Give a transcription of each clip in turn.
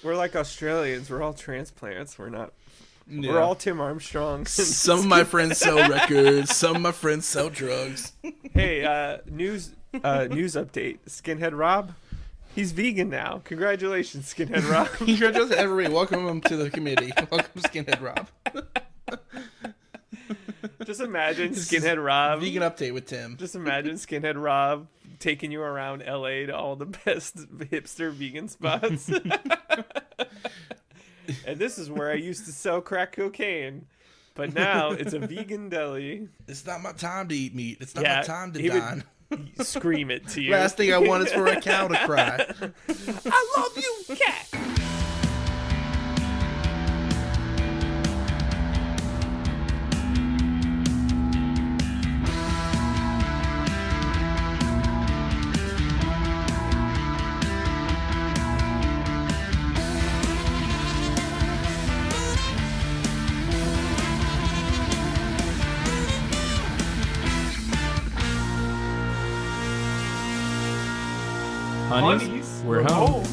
We're like Australians. We're all transplants. We're not. Yeah. We're all Tim Armstrong. Some of my friends sell records. Some of my friends sell drugs. Hey, news update. Skinhead Rob, he's vegan now. Congratulations, Skinhead Rob. Congratulations, everybody. Welcome to the committee. Welcome, Skinhead Rob. Just imagine Skinhead Rob. Vegan update with Tim. Just imagine Skinhead Rob taking you around LA to all the best hipster vegan spots. And this is where I used to sell crack cocaine. But now it's a vegan deli. It's not my time to eat meat. It's not my time to dine. Scream it to you. Last thing I want is for a cow to cry. I love you, cat. Honeys, we're home.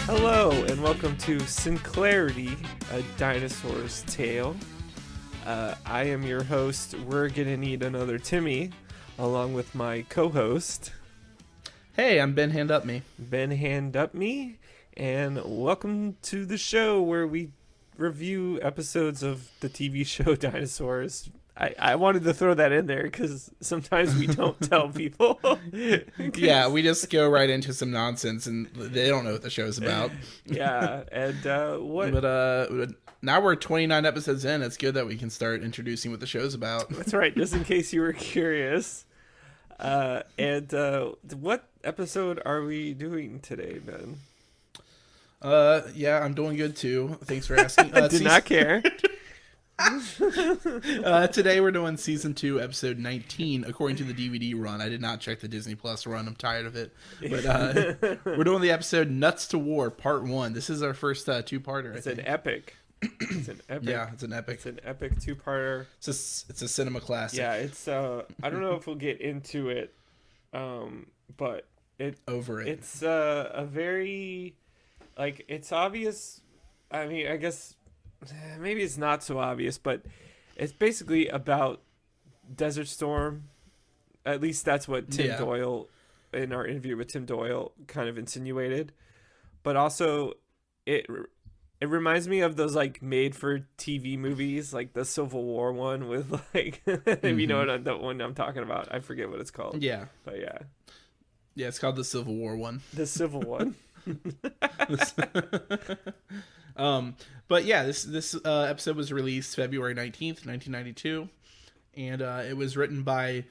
Hello, and welcome to Sinclairity A Dinosaurs Tale. I am your host. We're gonna need another Timmy, along with my co-host, Hey, I'm Ben Hand Up Me. Ben Hand Up Me, and welcome to the show where we review episodes of the TV show Dinosaurs. I wanted to throw that in there because sometimes we don't tell people. Yeah, we just go right into some nonsense and they don't know what the show's about. Yeah, and what? But now we're 29 episodes in. It's good that we can start introducing what the show's about. That's right, just in case you were curious. And what episode are we doing today, Ben? Yeah, I'm doing good too. Thanks for asking. Did not care. Today we're doing season 2, episode 19, according to the DVD run. I did not check the Disney Plus run. I'm tired of it. But we're doing the episode Nuts to War, part 1. This is our first two-parter. It's an epic. It's an epic. Yeah, it's an epic. It's an epic two-parter. It's a cinema classic. Yeah, it's I don't know if we'll get into it, but it's a very, like, it's obvious. I mean, I guess maybe it's not so obvious, but it's basically about Desert Storm. At least that's what Tim Doyle, in our interview with Tim Doyle, kind of insinuated. But also, it reminds me of those like made for TV movies, like the Civil War one with like, if you know what the one I'm talking about. I forget what it's called. Yeah. But yeah. Yeah, it's called the Civil War one. The Civil one. But yeah, this episode was released February 19th, 1992, and it was written by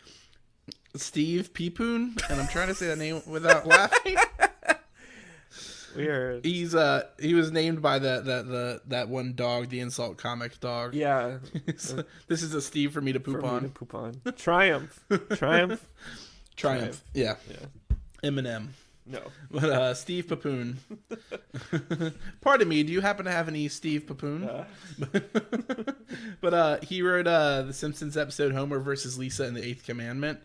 Steve Peepoon, and I'm trying to say that name without laughing. Weird. He was named by that one dog, the insult comic dog. Yeah. This is a Steve for me to poop on. Triumph. Yeah. Eminem. No. But Steve Papoon. Pardon me, do you happen to have any Steve Papoon? But he wrote the Simpsons episode Homer versus Lisa and the Eighth Commandment,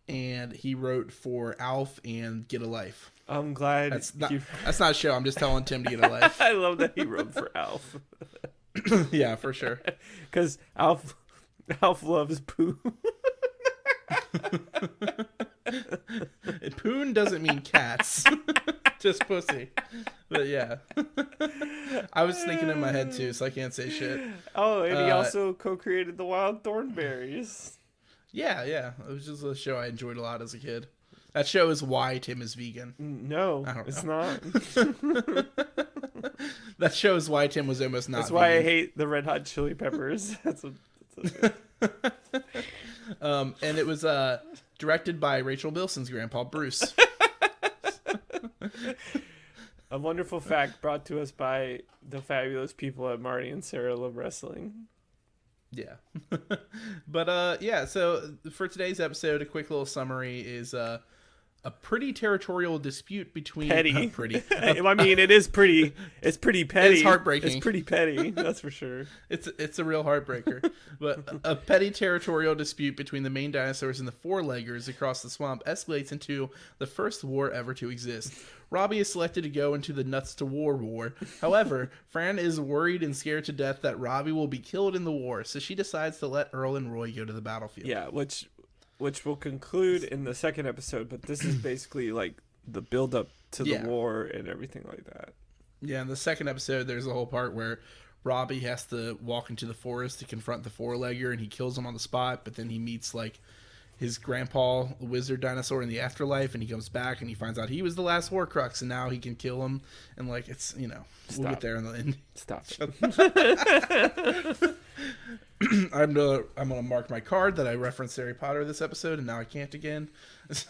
and he wrote for Alf and Get a Life. I'm glad. That's not a show. I'm just telling Tim to get a life. I love that he wrote for Alf. Yeah, for sure. Because Alf loves poo. Poon doesn't mean cats, just pussy. But yeah, I was thinking in my head too, so I can't say shit. Oh, and he also co-created the Wild Thornberries. Yeah, it was just a show I enjoyed a lot as a kid. That show is why Tim is vegan. No, it's not. That show is why Tim was almost not. That's why I hate the Red Hot Chili Peppers. And it was directed by Rachel Bilson's grandpa, Bruce. A wonderful fact brought to us by the fabulous people at Marty and Sarah Love Wrestling. Yeah. But yeah, so for today's episode, a quick little summary is a pretty territorial dispute between petty. I mean, it is pretty. It's pretty petty. It's heartbreaking. It's pretty petty. That's for sure. It's a real heartbreaker. But a petty territorial dispute between the main dinosaurs and the four-leggers across the swamp escalates into the first war ever to exist. Robbie is selected to go into the Nuts to War. However, Fran is worried and scared to death that Robbie will be killed in the war, so she decides to let Earl and Roy go to the battlefield. Yeah, which will conclude in the second episode, but this is basically like the build up to the war and everything like that. Yeah, in the second episode, there's a whole part where Robbie has to walk into the forest to confront the four-legger, and he kills him on the spot, but then he meets like his grandpa, the wizard dinosaur, in the afterlife, and he comes back and he finds out he was the last Horcrux, and now he can kill him, and like it's we'll get there in the end. Stop it. I'm gonna mark my card that I referenced Harry Potter this episode, and now I can't again.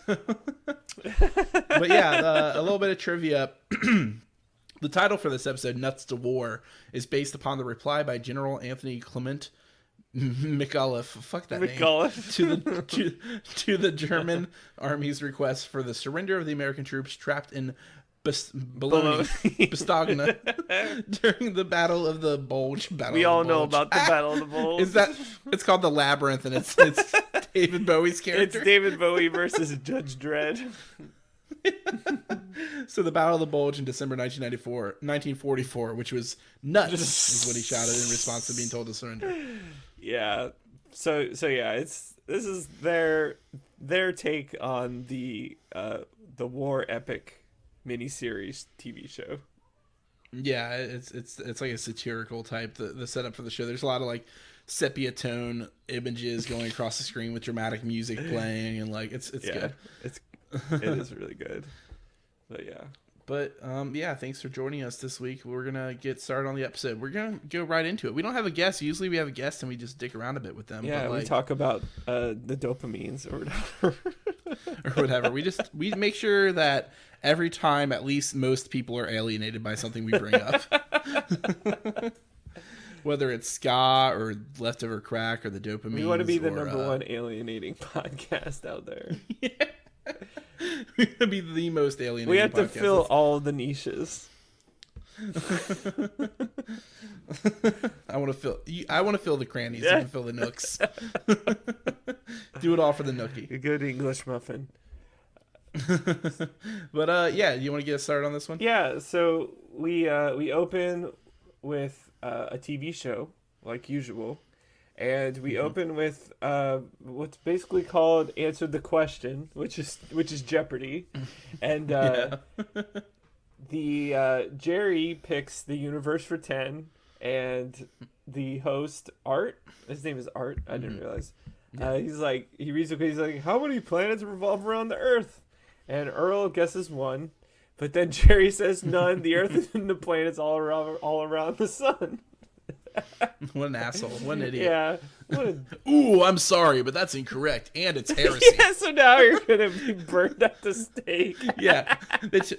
But yeah, a little bit of trivia. The title for this episode, Nuts to War, is based upon the reply by General Anthony Clement McAuliffe. Fuck that McAuliffe. name. To the German army's request for the surrender of the American troops trapped in Bastagna during the Battle of the Bulge. We all know about the Battle of the Bulge. It's called the Labyrinth, and it's David Bowie's character. It's David Bowie versus Judge Dredd. So the Battle of the Bulge in December 1944, which was nuts, is what he shouted in response to being told to surrender. Yeah. So yeah, this is their take on the war epic miniseries TV show. Yeah, it's like a satirical type. The setup for the show. There's a lot of like sepia tone images going across the screen with dramatic music playing, and like it's good. It is really good. But yeah. But yeah, thanks for joining us this week. We're gonna get started on the episode. We're gonna go right into it. We don't have a guest. Usually we have a guest and we just dick around a bit with them. Yeah, but we talk about the dopamines or whatever. Or whatever. We make sure that every time at least most people are alienated by something we bring up. Whether it's ska or leftover crack or the dopamine. We want to be the number one alienating podcast out there. Yeah. We're gonna be the most alienating. We have to fill all the niches. I want to fill the crannies. Yeah. You can fill the nooks. Do it all for the nookie. A good English muffin. But yeah, you want to get us started on this one? Yeah. So we open with a TV show like usual. And we open with what's basically called Answer the Question, which is Jeopardy. And the Jerry picks the universe for 10, and the host, Art, his name is Art, I didn't realize. He reads the question, he's like, how many planets revolve around the Earth? And Earl guesses 1, but then Jerry says none, the Earth and the planets all around the sun. What an asshole. What an idiot. Yeah. Ooh, I'm sorry, but that's incorrect. And it's heresy. Yeah, so now you're going to be burned at the stake. Yeah.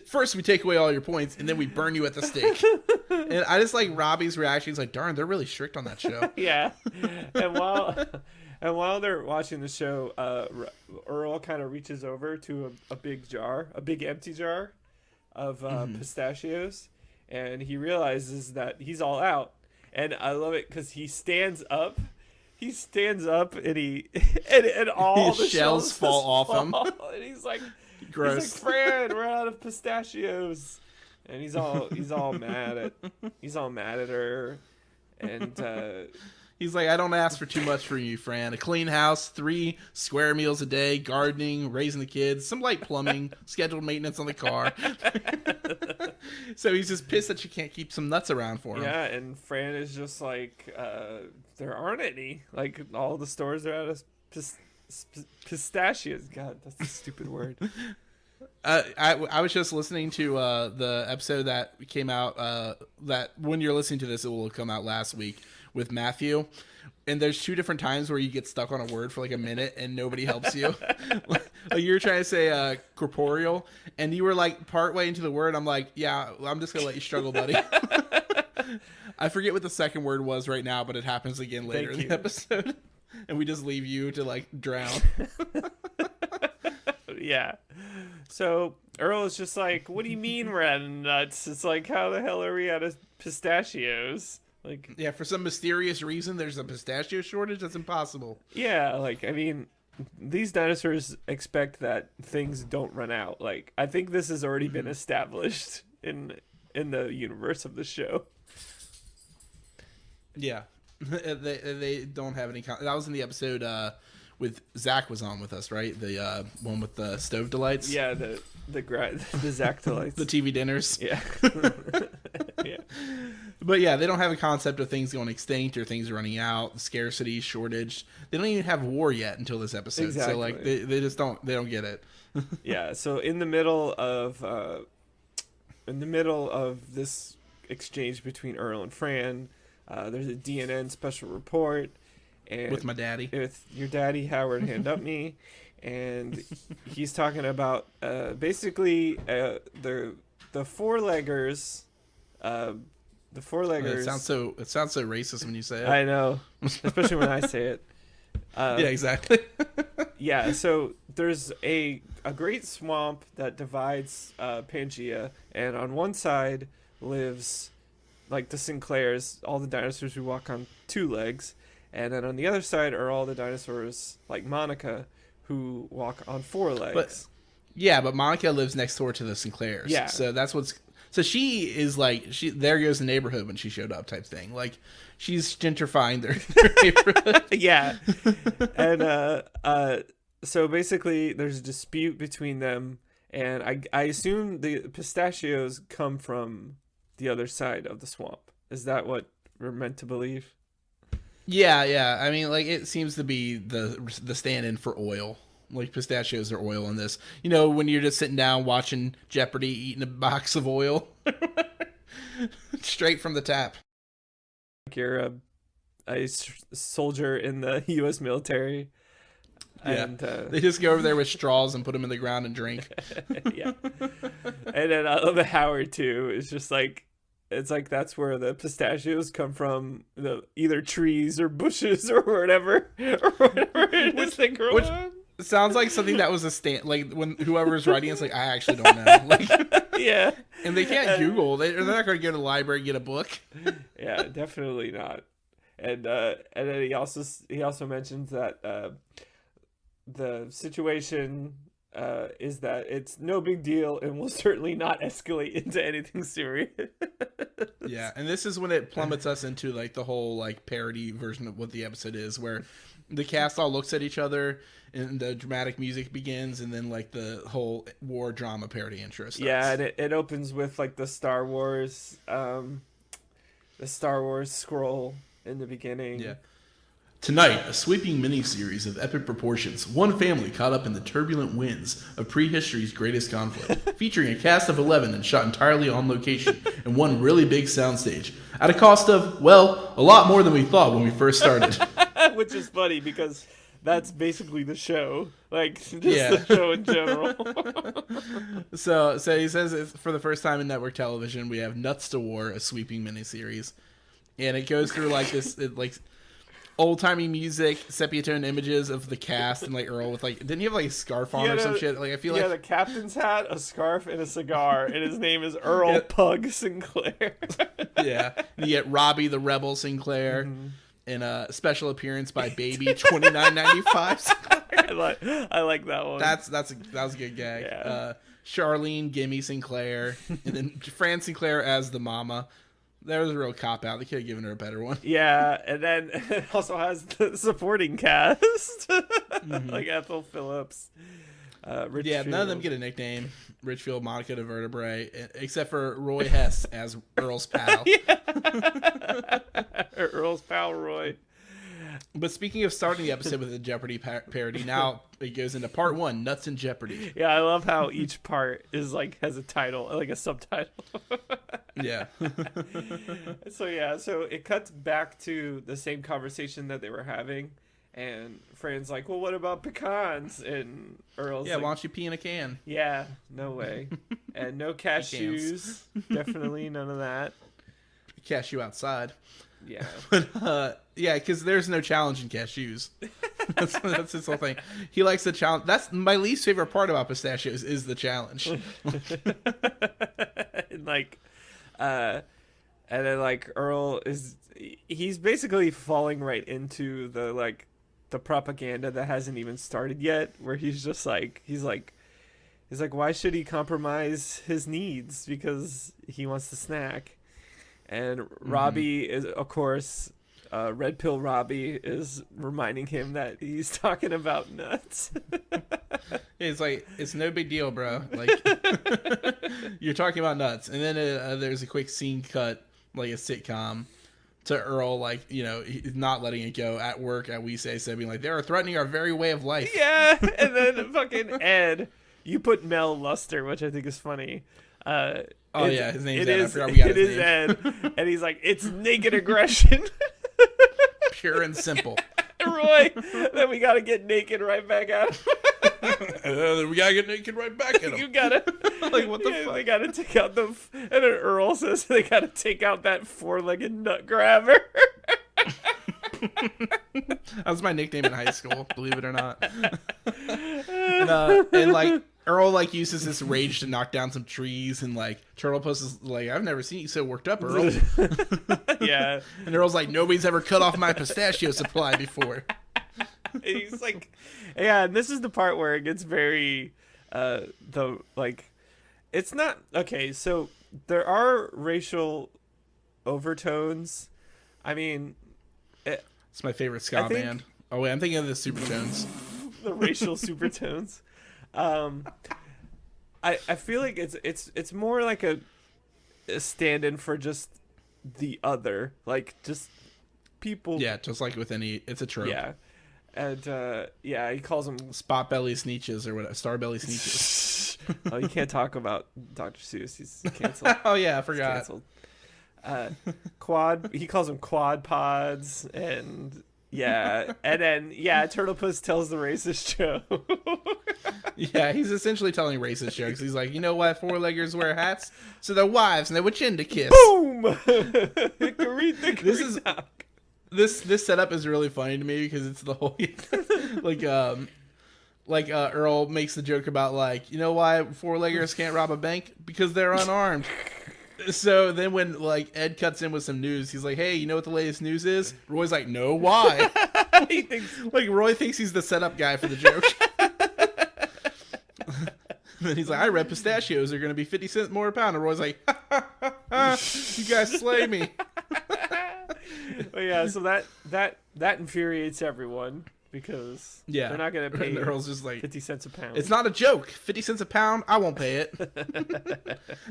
First, we take away all your points, and then we burn you at the stake. And I just like Robbie's reaction. He's like, darn, they're really strict on that show. Yeah. And while they're watching the show, Earl kind of reaches over to a big empty jar of pistachios, and he realizes that he's all out. And I love it because he stands up. And all the shells fall off him. And he's like, gross. He's like, Fran, we're out of pistachios. And he's all mad at her. And he's like, I don't ask for too much from you, Fran. A clean house, 3 square meals a day, gardening, raising the kids, some light plumbing, scheduled maintenance on the car. So he's just pissed that she can't keep some nuts around for him. Yeah, and Fran is just like, there aren't any. Like, all the stores are out of pistachios. God, that's a stupid word. I was just listening to the episode that came out, that when you're listening to this, it will come out last week with Matthew. And there's 2 different times where you get stuck on a word for like a minute and nobody helps you. Like you were trying to say corporeal, and you were like partway into the word. I'm like, yeah, I'm just going to let you struggle, buddy. I forget what the second word was right now, but it happens again later in the episode. And we just leave you to like drown. Yeah. So Earl is just like, what do you mean we're out of nuts? It's like, how the hell are we out of pistachios? Like, yeah, for some mysterious reason, there's a pistachio shortage. That's impossible. Yeah, like, I mean, these dinosaurs expect that things don't run out. Like, I think this has already been established in the universe of the show. Yeah, they don't have any. That was in the episode with Zach was on with us, right? The one with the stove delights. Yeah, the Zach delights. The TV dinners. Yeah. Yeah. But yeah, they don't have a concept of things going extinct or things running out, scarcity, shortage. They don't even have war yet until this episode. Exactly. So like they just don't get it. Yeah. So in the middle of this exchange between Earl and Fran, there's a DNN special report. And with my daddy. With your daddy, Howard Hand Up Me. And he's talking about basically the four-leggers. The four-leggers. It sounds so racist when you say it. I know, especially when I say it. Yeah, exactly. Yeah, so there's a great swamp that divides Pangea, and on one side lives like the Sinclairs, all the dinosaurs who walk on two legs, and then on the other side are all the dinosaurs like Monica who walk on four legs. But Monica lives next door to the Sinclairs. Yeah. So that's what's. So she is like there goes the neighborhood when she showed up type thing. Like she's gentrifying their neighborhood. Yeah. And so basically there's a dispute between them, and I assume the pistachios come from the other side of the swamp. Is that what we're meant to believe? Yeah. I mean, like it seems to be the stand-in for oil. Like pistachios are oil in this. You know, when you're just sitting down watching Jeopardy, eating a box of oil, straight from the tap. Like you're a soldier in the U.S. military. Yeah, and they just go over there with straws and put them in the ground and drink. Yeah, and then I love Howard too. It's just like. It's like that's where the pistachios come from, either trees or bushes or whatever it is they grow on. Sounds like something that was a stand, like when whoever's writing it's like, I actually don't know. Like, yeah. And they can't Google. They're not going to go to the library and get a book. Yeah, definitely not. And then he also mentions that the situation is that it's no big deal and will certainly not escalate into anything serious. Yeah, and this is when it plummets us into like the whole like parody version of what the episode is, where the cast all looks at each other and the dramatic music begins, and then like the whole war drama parody intro starts. Yeah, and it opens with like the Star Wars scroll in the beginning. Yeah. Tonight, a sweeping miniseries of epic proportions. One family caught up in the turbulent winds of prehistory's greatest conflict, featuring a cast of 11 and shot entirely on location in one really big soundstage, at a cost of, well, a lot more than we thought when we first started. Which is funny because that's basically the show, like just the show in general. So he says it's for the first time in network television, we have Nuts to War, a sweeping miniseries, and it goes through like this, old-timey music, sepia tone images of the cast, and like Earl with like, didn't he have like a scarf on or some shit? Like I feel like the captain's hat, a scarf, and a cigar, and his name is Earl Pug Sinclair. Yeah, and you get Robbie the Rebel Sinclair, and a special appearance by Baby $29.95. I like that one. That was a good gag. Yeah. Charlene Gimme Sinclair, and then Fran Sinclair as the mama. That was a real cop-out. They could have given her a better one. Yeah, and then it also has the supporting cast. Like Ethel Phillips, Richfield. None of them get a nickname. Richfield, Monica the Vertebrae, except for Roy Hess as Earl's pal. Earl's pal, Roy. But speaking of starting the episode with a Jeopardy parody, now it goes into part 1, Nuts in Jeopardy. Yeah, I love how each part is like has a title, like a subtitle. Yeah. So it cuts back to the same conversation that they were having, and Fran's like, "Well, what about pecans?" And Earl's like, why don't you pee in a can? Yeah, no way. And no cashews. Definitely none of that. Cashew outside. Yeah. But, yeah, because there's no challenge in cashews. That's his whole thing. He likes the challenge. That's my least favorite part about pistachios is the challenge. And and then Earl he's basically falling right into the propaganda that hasn't even started yet, where he's just he's like, why should he compromise his needs because he wants to snack? And Robbie is, of course, Red Pill Robbie is reminding him that he's talking about nuts. It's like, it's no big deal, bro. Like, you're talking about nuts. And then there's a quick scene cut, like a sitcom, to Earl, he's not letting it go at work at We Say So, being like, they are threatening our very way of life. Yeah, and then fucking Ed, you put Mel Luster, which I think is funny. His name's Ed. I forgot we got his name. It is Ed, and he's like, it's naked aggression. Pure and simple. Roy, then we gotta get naked right back at him. Then we gotta get naked right back at him. You gotta, what the fuck? They gotta take out and then Earl says they gotta take out that 4-legged nut grabber. That was my nickname in high school, believe it or not. and Earl uses this rage to knock down some trees, and Turtle Puss is like, I've never seen you so worked up, Earl. Yeah. And Earl's like, nobody's ever cut off my pistachio supply before. And he's like, yeah, and this is the part where it gets very it's not okay, so there are racial overtones. I mean, it's my favorite ska band. Oh wait, I'm thinking of the Supertones. The racial Supertones. I feel like it's more like a stand-in for just the other, just people. Yeah, just like with it's a trope. Yeah, and he calls them spot belly sneeches or whatever, star belly sneeches. Oh, you can't talk about Dr. Seuss. He's canceled. Oh yeah, I forgot. Quad. He calls them quad pods, and yeah, and then Turtle Puss tells the racist joke. Yeah, he's essentially telling racist jokes. He's like, you know why 4-leggers wear hats? So their wives and they would chin to kiss. Boom. This setup is really funny to me because it's the whole Earl makes the joke about you know why 4-leggers can't rob a bank? Because they're unarmed. So then when Ed cuts in with some news, he's like, hey, you know what the latest news is? Roy's like, no, why? He thinks Roy thinks he's the setup guy for the joke. Then he's like, I read pistachios are going to be 50 cents more a pound. And Roy's like, you guys slay me. But yeah, so that infuriates everyone because they're not going to pay. And Earl's just like 50 cents a pound. It's not a joke. 50 cents a pound. I won't pay it.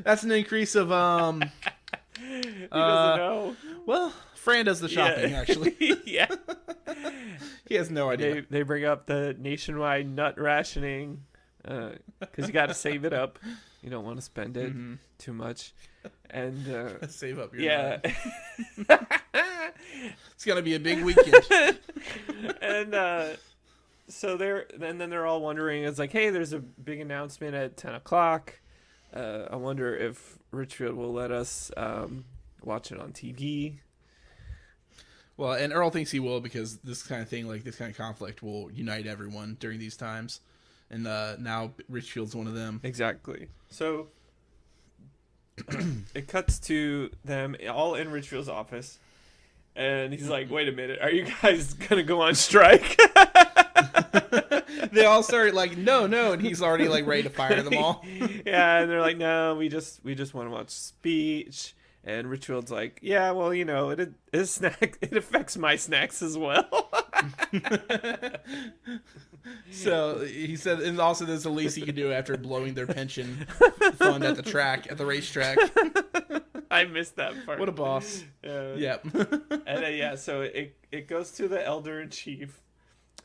That's an increase of he doesn't know. Well, Fran does the shopping actually. Yeah. He has no idea. They bring up the nationwide nut rationing because you got to save it up. You don't want to spend it too much. And save up your nut. It's gonna be a big weekend. And so they're all wondering. It's like, hey, there's a big announcement at 10:00. I wonder if Richfield will let us watch it on TV. Well, and Earl thinks he will because this kind of thing, this kind of conflict, will unite everyone during these times. And now Richfield's one of them. Exactly. So it cuts to them all in Richfield's office. And he's like, wait a minute, are you guys going to go on strike? They all start no, and he's already ready to fire them all. Yeah, and they're like, no, we just want to watch speech. And Richfield's like, yeah, well, it affects my snacks as well. So he said, and also there's the least he could do after blowing their pension fund at the racetrack. I missed that part. What a boss. Yep. And then, so it goes to the elder in chief,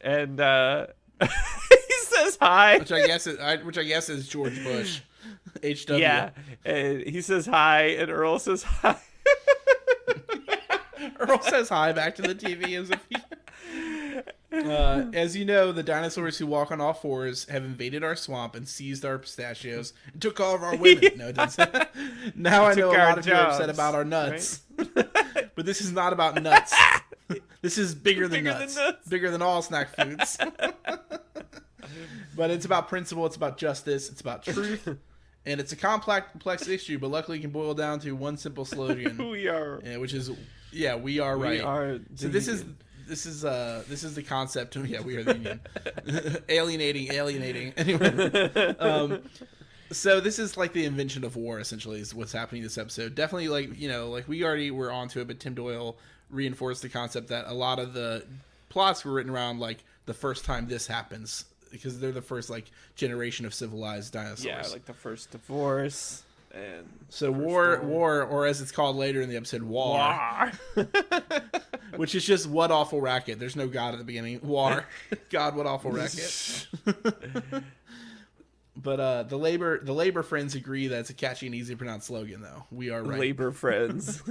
and he says hi, which I guess is George Bush, HW. Yeah, and he says hi, and Earl says hi. Earl says hi back to the TV as if he. As you know, the dinosaurs who walk on all fours have invaded our swamp and seized our pistachios and took all of our women. No, it doesn't. Now I know a lot of you are upset about our nuts. Right? But this is not about nuts. This This is bigger than nuts. Bigger than all snack foods. But it's about principle. It's about justice. It's about truth. And it's a complex issue, but luckily it can boil down to one simple slogan. We are. Which is, we are right. We are so this is the concept. Yeah, we are the union. Alienating. Anyway. So this is like the invention of war, essentially, is what's happening in this episode. Definitely, like we already were onto it, but Tim Doyle reinforced the concept that a lot of the plots were written around like the first time this happens, because they're the first like generation of civilized dinosaurs. Yeah, like the first divorce. And so war, or as it's called later in the episode, war. Which is just what awful racket. There's no God at the beginning. War. God, what awful racket. But the labor friends agree that it's a catchy and easy to pronounce slogan, though. We are right. Labor friends.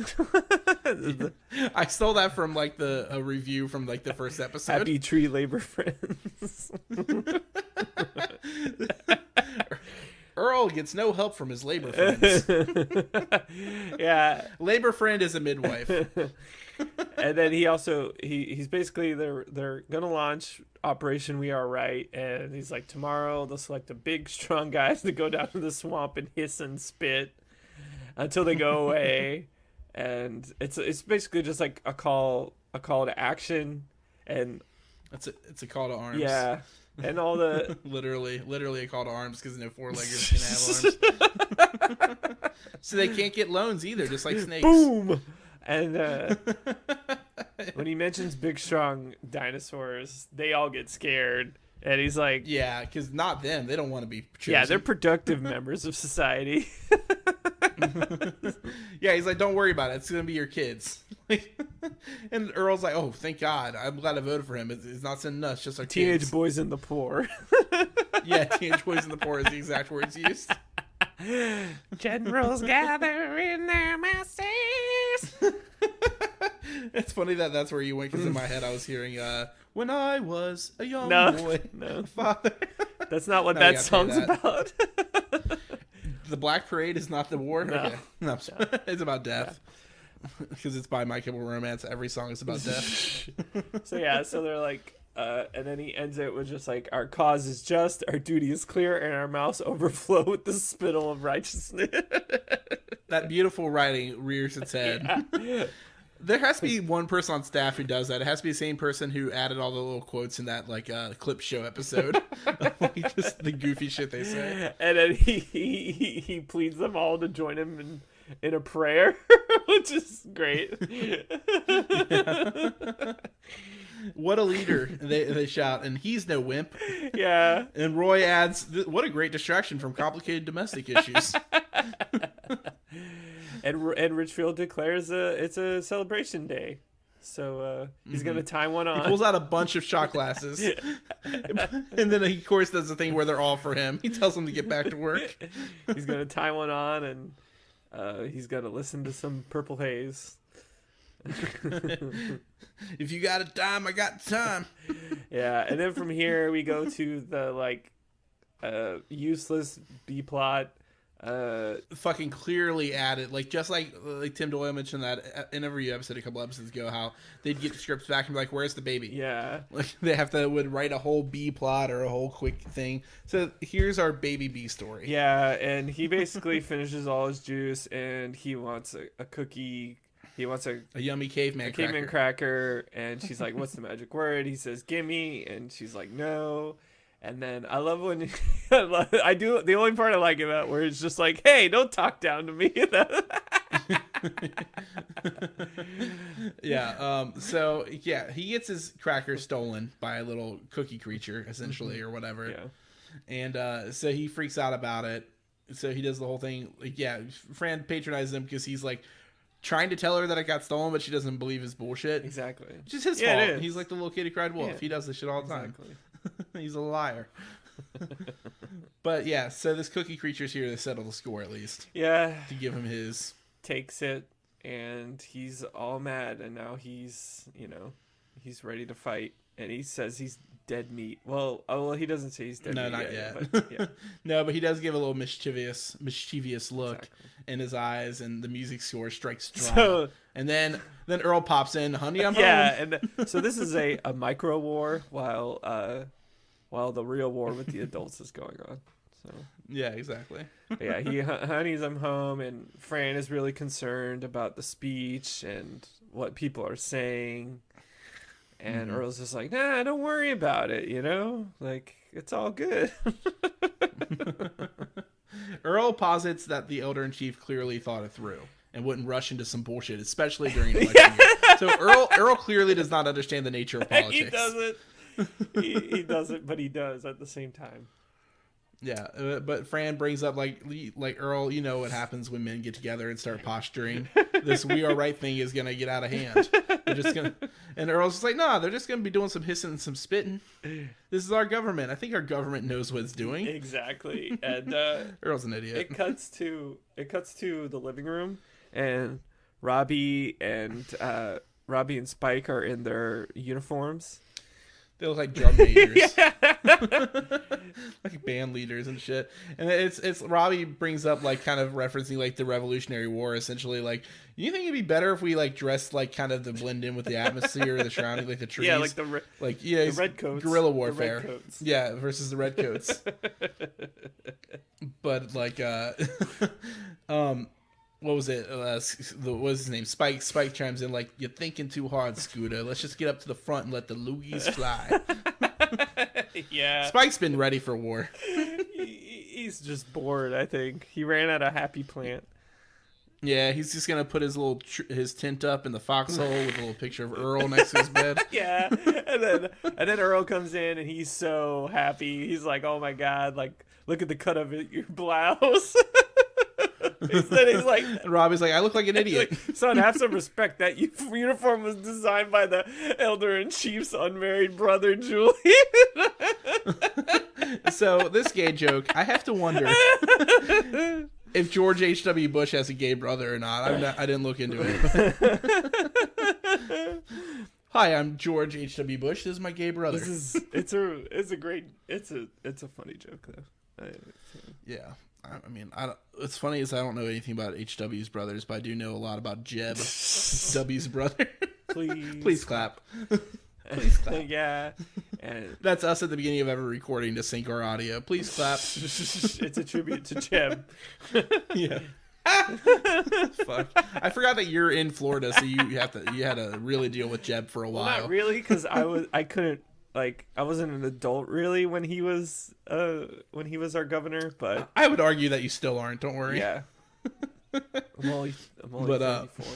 I stole that from like a review from like the first episode. Happy tree labor friends. Earl gets no help from his labor friends. Yeah, labor friend is a midwife. And then he's basically they're gonna launch Operation We Are Right, and he's like, tomorrow they'll select the big strong guys to go down to the swamp and hiss and spit until they go away. And it's basically just like a call to action, and it's a call to arms. Yeah. And all the literally a call to arms, because no four-leggers can have arms. So they can't get loans either, just like snakes. Boom. And when he mentions big strong dinosaurs, they all get scared, and he's like, yeah, because not them, they don't want to be chosen. Yeah, they're productive members of society. Yeah, he's like, don't worry about it, it's gonna be your kids. And Earl's like, oh, thank God, I'm glad I voted for him. It's not sending us, just our teenage kids. Boys in the poor. Yeah, teenage boys in the poor is the exact words used. Generals gather in their masses. It's funny that's where you went, because in my head I was hearing when I was a young boy. No, father. That's not what that song's about. The Black Parade is not the war? No. Okay. No. It's about death. Because it's by My Chemical Romance. Every song is about death. So they're like, and then he ends it with just like, our cause is just, our duty is clear, and our mouths overflow with the spittle of righteousness. That beautiful writing rears its head. Yeah. There has to be one person on staff who does that. It has to be the same person who added all the little quotes in that like clip show episode. Like, just the goofy shit they say. And then he pleads them all to join him in a prayer, which is great. Yeah. What a leader, they shout, and he's no wimp. Yeah. And Roy adds, what a great distraction from complicated domestic issues. And Richfield declares it's a celebration day, so he's gonna tie one on. He pulls out a bunch of shot glasses, and then he of course does the thing where they're all for him. He tells them to get back to work. He's gonna tie one on, and he's gonna listen to some Purple Haze. If you got a dime, I got time. Yeah, and then from here we go to the like useless B plot. Fucking clearly added, like just like Tim Doyle mentioned that in every episode a couple episodes ago, how they'd get the scripts back and be like, where's the baby? Yeah, like they would write a whole B plot or a whole quick thing. So here's our baby B story. Yeah, and he basically finishes all his juice, and he wants a cookie. He wants a yummy caveman cracker, and she's like, what's the magic word? He says, gimme, and she's like, no. And then I love when I do the only part I like about where it's just like, hey, don't talk down to me. Yeah. So yeah, he gets his cracker stolen by a little cookie creature, essentially, or whatever. Yeah. And so he freaks out about it. So he does the whole thing. Like, yeah, Fran patronizes him because he's like trying to tell her that it got stolen, but she doesn't believe his bullshit. Exactly. It's just his fault. He's like the little kid who cried wolf. Yeah. He does this shit all the time. Exactly. He's a liar. But yeah, so this cookie creature's here to settle the score, at least. Yeah. To give him his. Takes it, and he's all mad, and now he's ready to fight. And he says he's dead meat. Well, he doesn't say he's dead meat. No, not yet. But, yeah. No, but he does give a little mischievous look Exactly. in his eyes, and the music score strikes dry. So, and then Earl pops in, honey, I'm home. and so this is a micro war while the real war with the adults is going on. So yeah, exactly. yeah, he honeys I'm home, and Fran is really concerned about the speech and what people are saying. And Earl's just like, nah, don't worry about it, like, it's all good. Earl posits that the Elder-in-Chief clearly thought it through and wouldn't rush into some bullshit, especially during election year. So Earl clearly does not understand the nature of politics. He doesn't. He doesn't, but he does at the same time. Yeah, but Fran brings up like Earl, you know what happens when men get together and start posturing. This "we are right" thing is gonna get out of hand. They're just gonna, and Earl's just like, nah, they're just gonna be doing some hissing and some spitting. This is our government. I think our government knows what it's doing. Exactly. And Earl's an idiot. It cuts to the living room, and Robbie and Spike are in their uniforms. They look like drum majors. Like band leaders and shit. And it's Robbie brings up like kind of referencing like the Revolutionary War, essentially like, you think it'd be better if we like dressed like kind of to blend in with the atmosphere, the surrounding, like the trees. Yeah, like the red coats. Guerrilla warfare. The red coats. Yeah, versus the red coats. But like what was it? What was his name? Spike. Spike chimes in like, "You're thinking too hard, Scooter. Let's just get up to the front and let the loogies fly." Yeah. Spike's been ready for war. He's just bored, I think. He ran out of Happy Plant. Yeah, he's just gonna put his little his tent up in the foxhole with a little picture of Earl next to his bed. Yeah, and then Earl comes in and he's so happy. He's like, "Oh my god! Like, look at the cut of your blouse." He's like, and Robbie's like, "I look like an idiot." Like, son, have some respect. That uniform was designed by the Elder-in-Chief's unmarried brother, Julian. So this gay joke, I have to wonder if George H.W. Bush has a gay brother or not. I didn't look into it. Hi, I'm George H.W. Bush. This is my gay brother. It's a funny joke though. Yeah. I mean, what's funny is I don't know anything about H.W.'s brothers, but I do know a lot about Jeb, W's brother. Please clap. Please clap. Yeah. And that's us at the beginning of every recording to sync our audio. Please clap. It's a tribute to Jeb. Yeah. Fuck. I forgot that you're in Florida, so you had to really deal with Jeb for a while. Well, not really, because I couldn't. Like, I wasn't an adult really when he was our governor, but I would argue that you still aren't. Don't worry. Yeah. I'm only 34.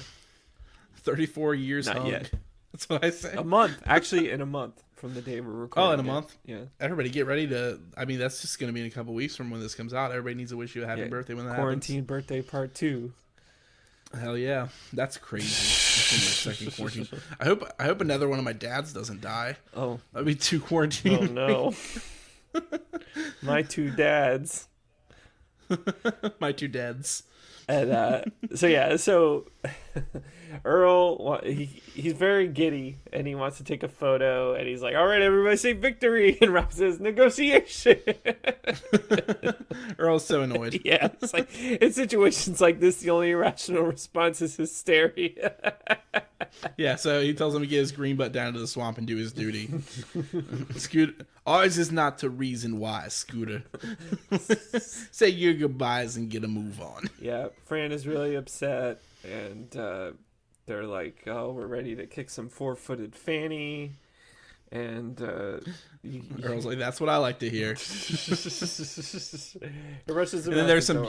34 years Not hung. yet. That's what I say. A month, actually, in a month from the day we're recording. Oh, in a month? Yeah. Everybody get ready to. I mean, that's just going to be in a couple weeks from when this comes out. Everybody needs to wish you a happy birthday when that Quarantine happens. birthday part 2. Hell yeah, that's crazy. That's my second quarantine. I hope another one of my dads doesn't die. Oh, that'd be 2 quarantines. Oh no, my 2 dads. My 2 dads. And so Earl, he's very giddy, and he wants to take a photo, and he's like, "All right, everybody say victory," and Rob says negotiation. Earl's so annoyed. Yeah, it's like, in situations like this, the only irrational response is hysteria. Yeah, so he tells him to get his green butt down to the swamp and do his duty. Scooter, ours is not to reason why, Scooter. Say your goodbyes and get a move on. Yeah, Fran is really upset, and they're like, "Oh, we're ready to kick some 4-footed fanny." And Earl's like, "That's what I like to hear." He rushes him. And then there's some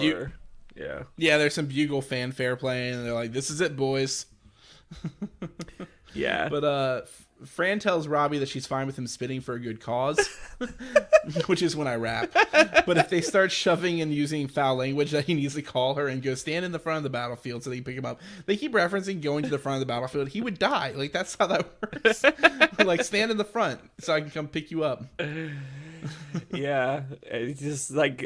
there's some bugle fanfare playing, and they're like, "This is it, boys." Yeah, but Fran tells Robbie that she's fine with him spitting for a good cause, which is when I rap. But if they start shoving and using foul language, that he needs to call her and go stand in the front of the battlefield so they can pick him up. They keep referencing going to the front of the battlefield. He would die. Like, that's how that works. Like, stand in the front so I can come pick you up. Yeah, it's just like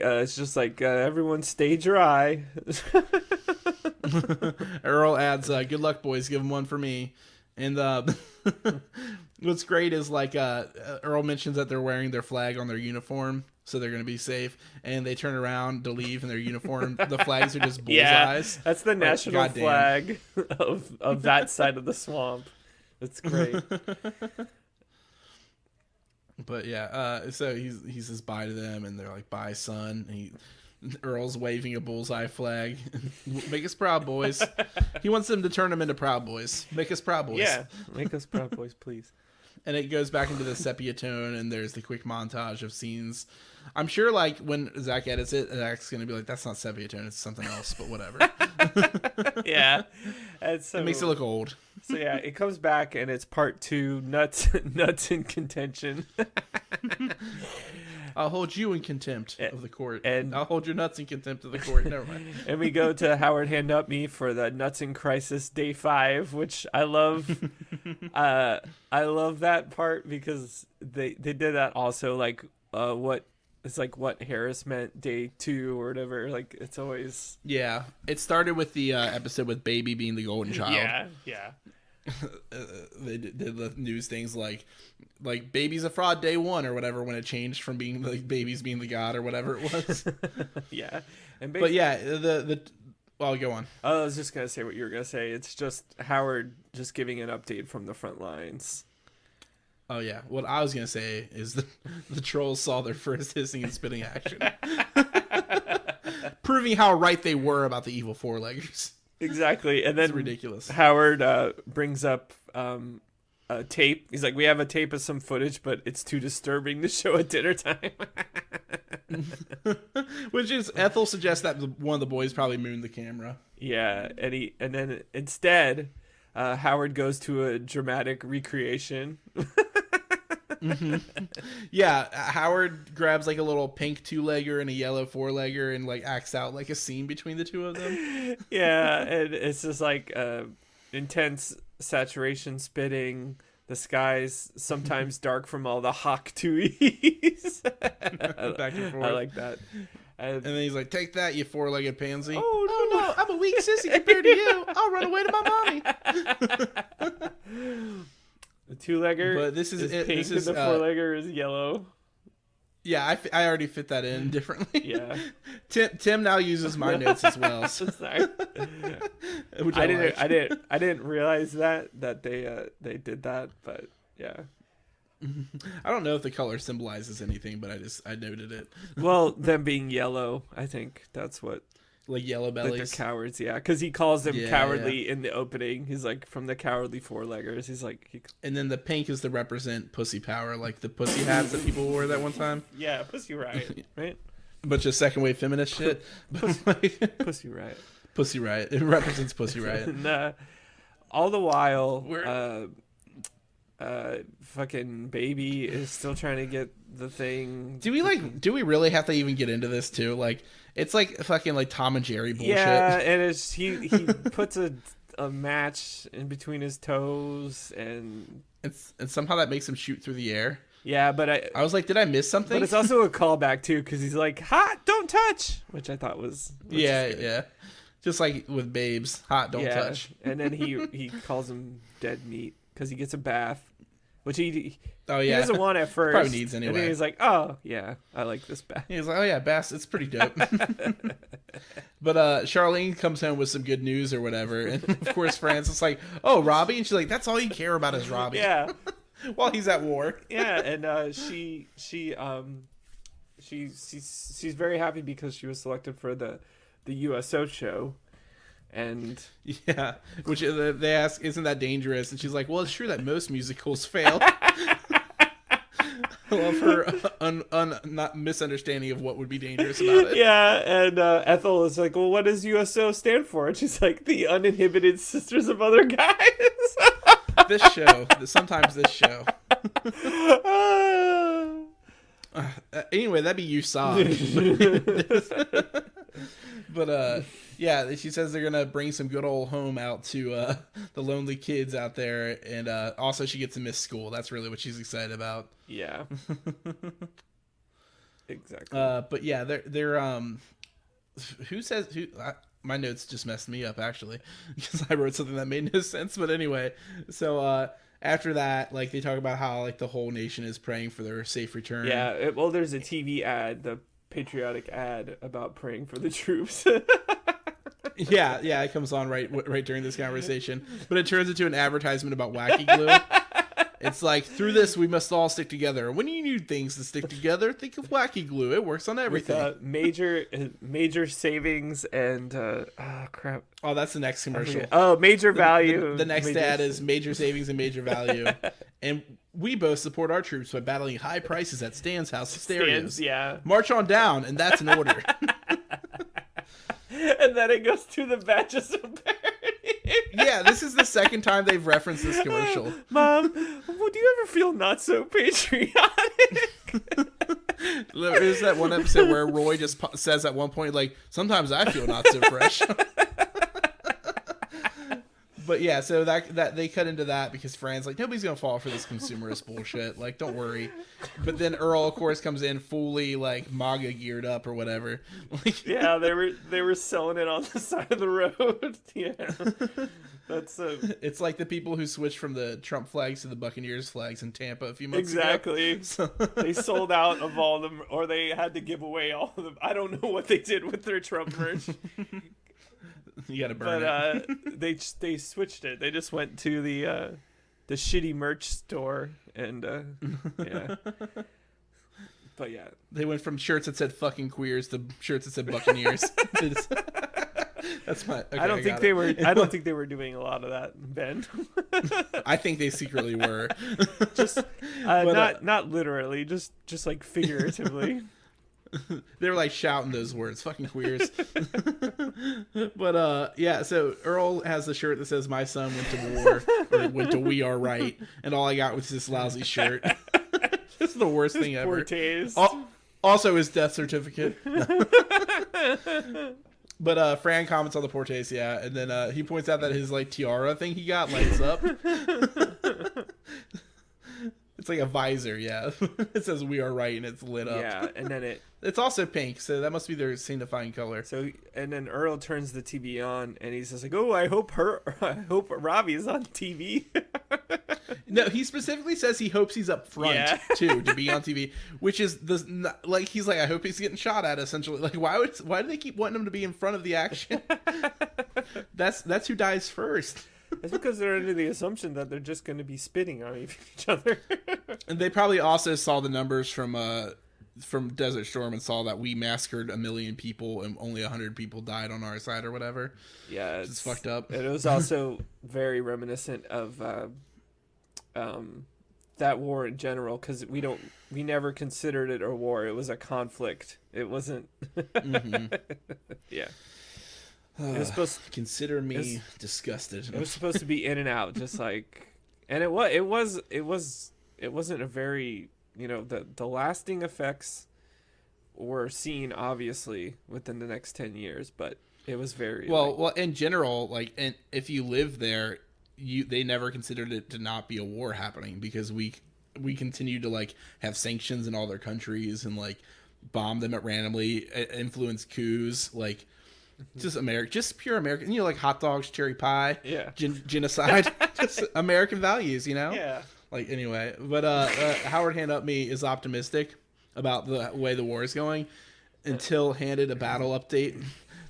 everyone stay dry. Earl adds, "Good luck, boys. Give him one for me." And What's great is like Earl mentions that they're wearing their flag on their uniform, so they're going to be safe. And they turn around to leave in their uniform. The flags are just bullseyes. Yeah, that's the national flag of that side of the swamp. That's great. But yeah, so he says bye to them, and they're like, "Bye, son." And Earl's waving a bullseye flag. Make us proud, boys. He wants them to turn them into Proud Boys. Make us proud, boys. Yeah, make us proud, boys, please. And it goes back into the sepia tone, and there's the quick montage of scenes. I'm sure, like, when Zach edits it, Zach's going to be like, that's not sepia tone, it's something else, but whatever. Yeah. And so, it makes it look old. So, yeah, it comes back, and it's part 2, nuts in contention. I'll hold you in contempt of the court. And I'll hold your nuts in contempt of the court. Never mind. And we go to Howard Hand Up Me for the Nuts in Crisis Day 5, which I love. I love that part because they did that also, like, what Harris meant Day 2 or whatever. Like, it's always... Yeah. It started with the episode with Baby being the golden child. Yeah. They did the news things like Baby's a fraud day 1 or whatever, when it changed from being like Baby's being the god or whatever it was. Yeah. But yeah, I'll go on. I was just gonna say what you were gonna say. It's just Howard just giving an update from the front lines. Oh yeah, what I was gonna say is the trolls saw their first hissing and spitting action, proving how right they were about the evil four-leggers. Exactly. And then it's ridiculous. Howard brings up a tape. He's like, we have a tape of some footage, but it's too disturbing to show at dinner time. Which is, Ethel suggests that one of the boys probably mooned the camera. Yeah, and then instead Howard goes to a dramatic recreation. Mm-hmm. Yeah, Howard grabs like a little pink 2-legger and a yellow 4-legger and like acts out like a scene between the two of them. Yeah, and it's just like intense saturation spitting. The sky's sometimes dark from all the hawk tuies. Back and forth. I like that. And then he's like, "Take that, you 4-legged pansy." Oh no, I'm a weak sissy compared to you. I'll run away to my mommy. The 2-legger, but this is pink, this is, and the 4-legger is yellow. Yeah, I already fit that in differently. Yeah, Tim now uses my notes as well. So. Sorry. Which I didn't realize that they did that, but yeah. I don't know if the color symbolizes anything, but I noted it. Well, them being yellow, I think that's what. Like yellow bellies. Like they're cowards, yeah. Because he calls them cowardly in the opening. He's like, from the cowardly 4-leggers. He's like... And then the pink is to represent pussy power, like the pussy hats that people wore that one time. Yeah, Pussy Riot, right? A bunch of second-wave feminist shit. Pussy Riot. Pussy Riot. It represents Pussy Riot. And, all the while, fucking Baby is still trying to get the thing. Do we really have to even get into this too? Like, it's like fucking like Tom and Jerry bullshit. Yeah, and it's he puts a match in between his toes, and somehow that makes him shoot through the air. Yeah, but I was like, did I miss something? But it's also a callback too, because he's like, "Hot, don't touch," which I thought was yeah. Just like with babes, hot, don't touch. And then he calls him dead meat because he gets a bath, which he doesn't want at first. Probably needs anyway. And then he's like, "Oh yeah, I like this bath." He's like, "Oh yeah, bath, it's pretty dope." But Charlene comes home with some good news or whatever, and of course Frances is like, "Oh, Robbie," and she's like, "That's all you care about is Robbie." Yeah. While he's at war. Yeah, and she's very happy because she was selected for the USO show. And yeah, which they ask, "Isn't that dangerous?" And she's like, "Well, it's true that most musicals fail." I love her not misunderstanding of what would be dangerous about it. Yeah, and Ethel is like, "Well, what does USO stand for?" And she's like, "The Uninhibited Sisters of Other Guys." Sometimes this show. Anyway, that'd be USOG. But yeah, she says they're gonna bring some good old home out to the lonely kids out there, and also she gets to miss school. That's really what she's excited about. Yeah. Exactly. But yeah, they're my notes just messed me up actually because I wrote something that made no sense. But anyway, so after that, like, they talk about how, like, the whole nation is praying for their safe return. Yeah, well, there's a TV ad, the patriotic ad about praying for the troops. Yeah, it comes on right during this conversation. But it turns into an advertisement about Wacky Glue. It's like, through this, we must all stick together. When you need things to stick together, think of Wacky Glue. It works on everything. With major savings and crap. Oh, that's the next commercial. Oh, major value. The next ad is major savings and major value. And we both support our troops by battling high prices at Stan's House of Stereos. Yeah. March on down, and that's an order. And then it goes to the badges of parody. Yeah, this is the second time they've referenced this commercial. Mom, do you ever feel not so patriotic? There's that one episode where Roy just says at one point, like, sometimes I feel not so fresh. But yeah, so that they cut into that because Fran's like, nobody's gonna fall for this consumerist bullshit. Like, don't worry. But then Earl, of course, comes in fully like MAGA geared up or whatever. Like, yeah, they were selling it on the side of the road. Yeah, that's it's like the people who switched from the Trump flags to the Buccaneers flags in Tampa a few months ago. Exactly. So they sold out of all of them, or they had to give away all of them. I don't know what they did with their Trump merch. You gotta burn it. But they switched it. They just went to the shitty merch store and yeah. But yeah, they went from shirts that said "fucking queers" to shirts that said "Buccaneers." That's my. Okay, I don't think they were. I don't think they were doing a lot of that, Ben. I think they secretly were. Just not literally, just like figuratively. They were like shouting those words, "fucking queers." But yeah, so Earl has the shirt that says "My son went to war," or "went to We Are Right," and all I got was this lousy shirt. This is the worst thing ever. Poor taste. Also his death certificate. But Fran comments on the poor taste, yeah, and then he points out that his like tiara thing he got lights up. It's like a visor, yeah. It says "We Are Right" and it's lit up. Yeah, and then it's also pink, so that must be their signifying color. So, and then Earl turns the TV on, and he's just like, "Oh, I hope Robbie's on TV." No, he specifically says he hopes he's up front too to be on TV, which is like he's like, I hope he's getting shot at. Essentially, like why do they keep wanting him to be in front of the action? That's who dies first. It's because they're under the assumption that they're just going to be spitting on each other. And they probably also saw the numbers from Desert Storm and saw that we massacred 1 million people and only 100 people died on our side or whatever. Yeah, it's fucked up. It was also very reminiscent of that war in general, because we never considered it a war. It was a conflict. It wasn't. Mm-hmm. Yeah. It was supposed to consider me disgusted. It was supposed to be in and out, just like, and it wasn't a very, the lasting effects were seen obviously within the next 10 years, but it was very well in general, like, and if you live there, they never considered it to not be a war happening, because we continue to like have sanctions in all their countries and like bomb them at randomly, influence coups, like. Just pure American, like hot dogs, cherry pie, genocide, just American values, Yeah. Like, anyway, but Howard Hand Up Me is optimistic about the way the war is going until handed a battle update.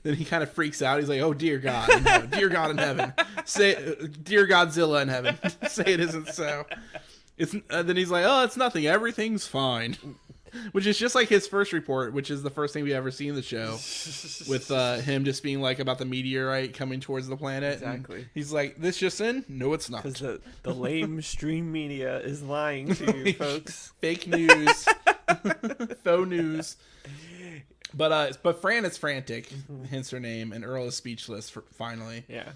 Then he kind of freaks out. He's like, "Oh, dear God, in heaven. Dear God in heaven, say, dear Godzilla in heaven, say it isn't so." Then he's like, "Oh, it's nothing. Everything's fine." Which is just like his first report, which is the first thing we ever see in the show, with him just being like about the meteorite coming towards the planet. Exactly. And he's like, "This just in? No, it's not." Because the lame stream media is lying to you, folks. Fake news, faux news. But Fran is frantic, hence her name, and Earl is speechless. Finally, yeah.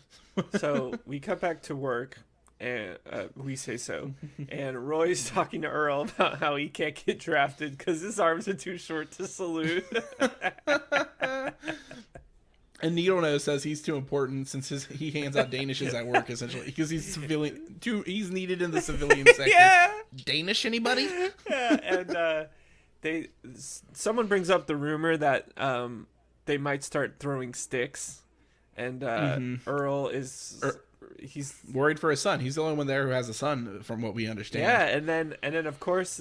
So we cut back to work. And we say so. And Roy's talking to Earl about how he can't get drafted because his arms are too short to salute. And Needlenose says he's too important since he hands out Danishes at work, essentially, because he's he's needed in the civilian sector. Yeah. Danish, anybody? Yeah. And someone brings up the rumor that they might start throwing sticks, and Earl is. he's worried for his son. He's the only one there who has a son, from what we understand. Yeah, and then of course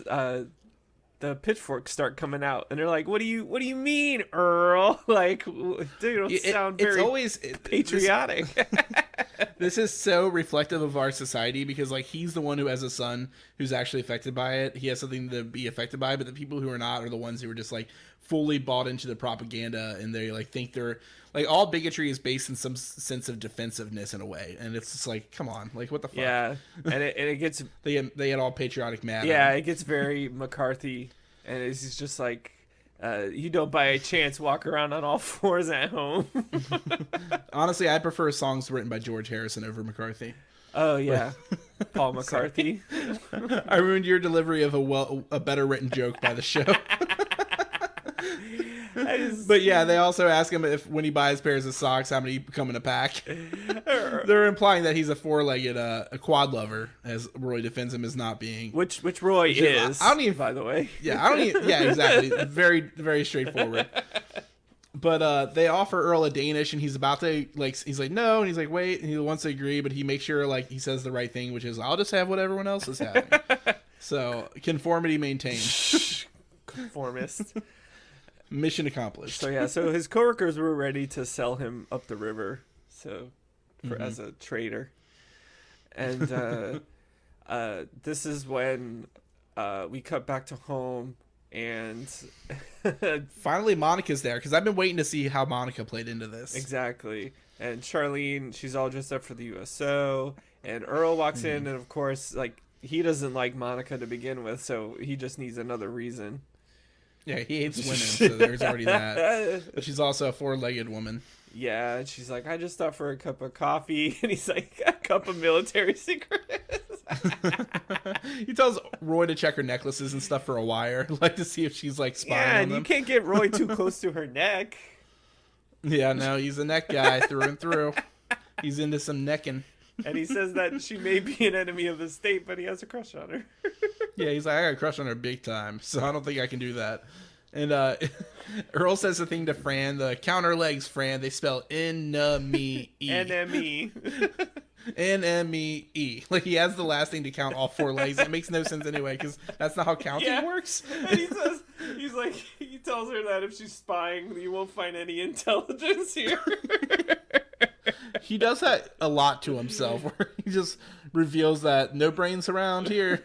the pitchforks start coming out, and they're like, "What do you mean, Earl? Like, dude, you don't sound very patriotic." This is so reflective of our society because, like, he's the one who has a son who's actually affected by it. He has something to be affected by, but the people who are not are the ones who are just, like, fully bought into the propaganda, and they, like, think they're... Like, all bigotry is based in some sense of defensiveness in a way, and it's just like, come on, like, what the fuck? Yeah, and it gets... they get all patriotic mad. Yeah, it gets very McCarthy, and it's just like... you don't by a chance walk around on all fours at home. Honestly, I prefer songs written by George Harrison over McCarthy. Oh yeah, Paul McCarthy. I ruined your delivery of a better written joke by the show. But yeah, they also ask him if when he buys pairs of socks, how many come in a pack. They're implying that he's a four-legged, a quad lover, as Roy defends him as not being. Which Roy is. I don't even, by the way. Yeah, I don't even. Yeah, exactly. Very, very straightforward. But they offer Earl a Danish, and he's about to, like, he's like, no, and he's like, wait, and he wants to agree, but he makes sure, like, he says the right thing, which is, I'll just have what everyone else is having. So, conformity maintained. Conformist. Mission accomplished. So yeah, so his coworkers were ready to sell him up the river, as a trader, and this is when we cut back to home, and finally Monica's there because I've been waiting to see how Monica played into this. Exactly, and Charlene, she's all dressed up for the USO, and Earl walks in, and of course, like, he doesn't like Monica to begin with, so he just needs another reason. Yeah, he hates women, so there's already that. But she's also a four-legged woman. Yeah, and she's like, I just stopped for a cup of coffee. And he's like, a cup of military secrets. He tells Roy to check her necklaces and stuff for a wire, like to see if she's, like, spying on them. Yeah, and you can't get Roy too close to her neck. Yeah, no, he's a neck guy through and through. He's into some necking. And he says that she may be an enemy of the state, but he has a crush on her. Yeah, he's like, I got a crush on her big time, so I don't think I can do that. And Earl says the thing to Fran, the counter legs, Fran, they spell enemy. Enemy. N-M-E-E. Like, he has the last thing to count all four legs. It makes no sense anyway, because that's not how counting works. And he tells her that if she's spying, you won't find any intelligence here. He does that a lot to himself, where he just reveals that no brains around here.